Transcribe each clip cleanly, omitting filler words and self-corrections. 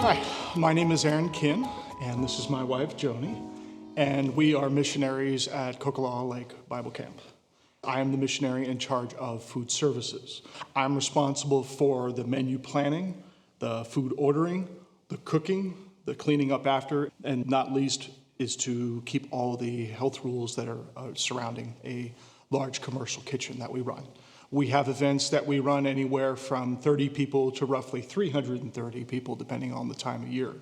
Hi, my name is Aaron and this is my wife, Joanie, and we are missionaries at Cocolalla Lake Bible Camp. I am the missionary in charge of food services. I'm responsible for the menu planning, the food ordering, the cooking, the cleaning up after, and not least is to keep all the health rules that are surrounding a large commercial kitchen that we run. We have events that we run anywhere from 30 people to roughly 330 people, depending on the time of year.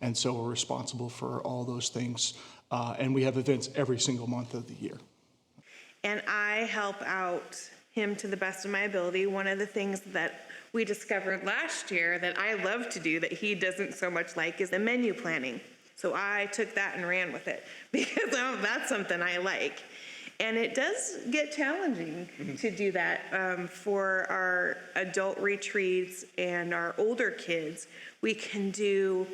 And so we're responsible for all those things. And we have events every single month of the year. And I help out him to the best of my ability. One of the things that we discovered last year that I love to do that he doesn't so much like is the menu planning. So I took that and ran with it because that's something I like. And it does get challenging to do that for our adult retreats and our older kids. We can do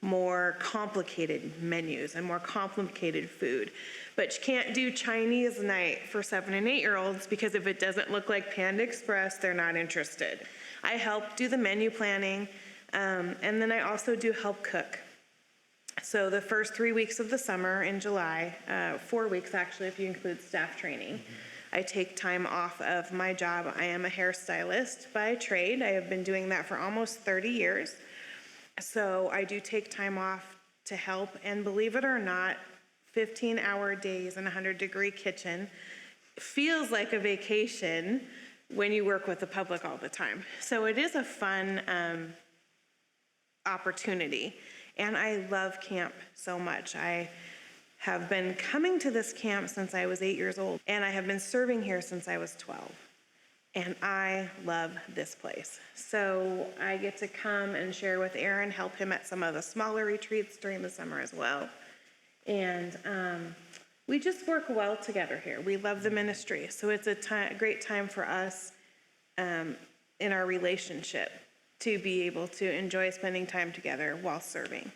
more complicated menus and more complicated food. But you can't do Chinese night for 7 and 8-year-olds because if it doesn't look like Panda Express, they're not interested. I help do the menu planning, and then I also do help cook. So the first 3 weeks of the summer in July, 4 weeks actually if you include staff training, I take time off of my job. I am a hairstylist by trade. I have been doing that for almost 30 years. So I do take time off to help, and believe it or not, 15-hour days in a 100-degree kitchen feels like a vacation when you work with the public all the time. So it is a fun opportunity. And I love camp so much. I have been coming to this camp since I was 8 years old, and I have been serving here since I was 12. And I love this place. So I get to come and share with Aaron, help him at some of the smaller retreats during the summer as well. And we just work well together here. We love the ministry. So it's a great time for us in our relationship to be able to enjoy spending time together while serving.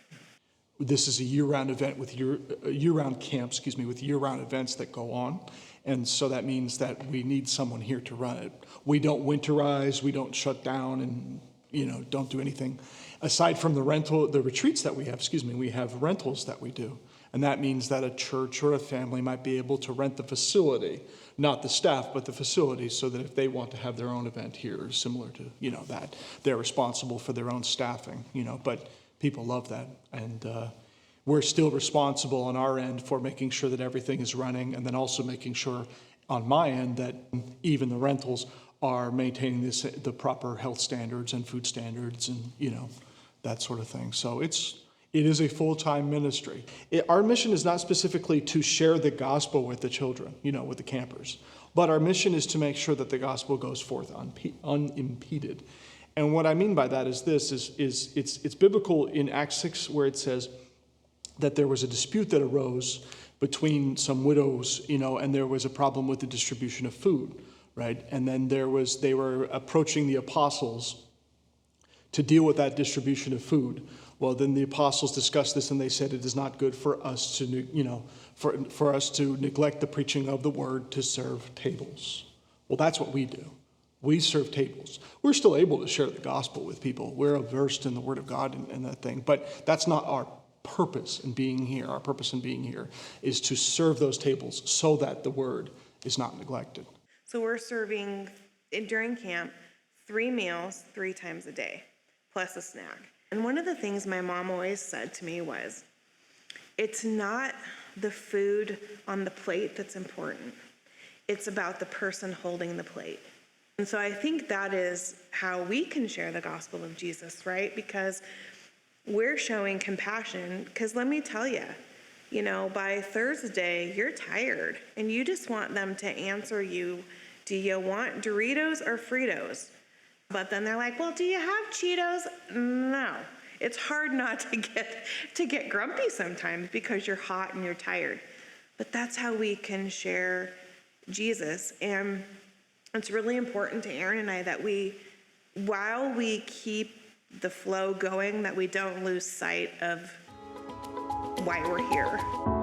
This is a year-round event with year-round camp, with year-round events that go on. And so that means that we need someone here to run it. We don't winterize, we don't shut down and, don't do anything. Aside from the retreats that we have rentals that we do. And that means that a church or a family might be able to rent the facility, not the staff, but the facility, so that if they want to have their own event here, similar to, that, they're responsible for their own staffing, but people love that. And we're still responsible on our end for making sure that everything is running, and then also making sure on my end that even the rentals are maintaining the proper health standards and food standards and, that sort of thing. So it is a full-time ministry. Our mission is not specifically to share the gospel with the children, with the campers, but our mission is to make sure that the gospel goes forth unimpeded. And what I mean by that is it's biblical in Acts 6 where it says that there was a dispute that arose between some widows, and there was a problem with the distribution of food, right? And then they were approaching the apostles to deal with that distribution of food. Well, then the apostles discussed this, and they said it is not good for us to, for us to neglect the preaching of the word to serve tables. Well, that's what we do. We serve tables. We're still able to share the gospel with people. We're versed in the word of God and that thing, but that's not our purpose in being here. Our purpose in being here is to serve those tables so that the word is not neglected. So we're serving during camp 3 meals 3 times a day, plus a snack. And one of the things my mom always said to me was, it's not the food on the plate that's important. It's about the person holding the plate. And so I think that is how we can share the gospel of Jesus, right? Because we're showing compassion. Because let me tell you, by Thursday, you're tired and you just want them to answer you, do you want Doritos or Fritos? But then they're like, well, do you have Cheetos? No. It's hard not to get grumpy sometimes because you're hot and you're tired. But that's how we can share Jesus. And it's really important to Aaron and I that while we keep the flow going, that we don't lose sight of why we're here.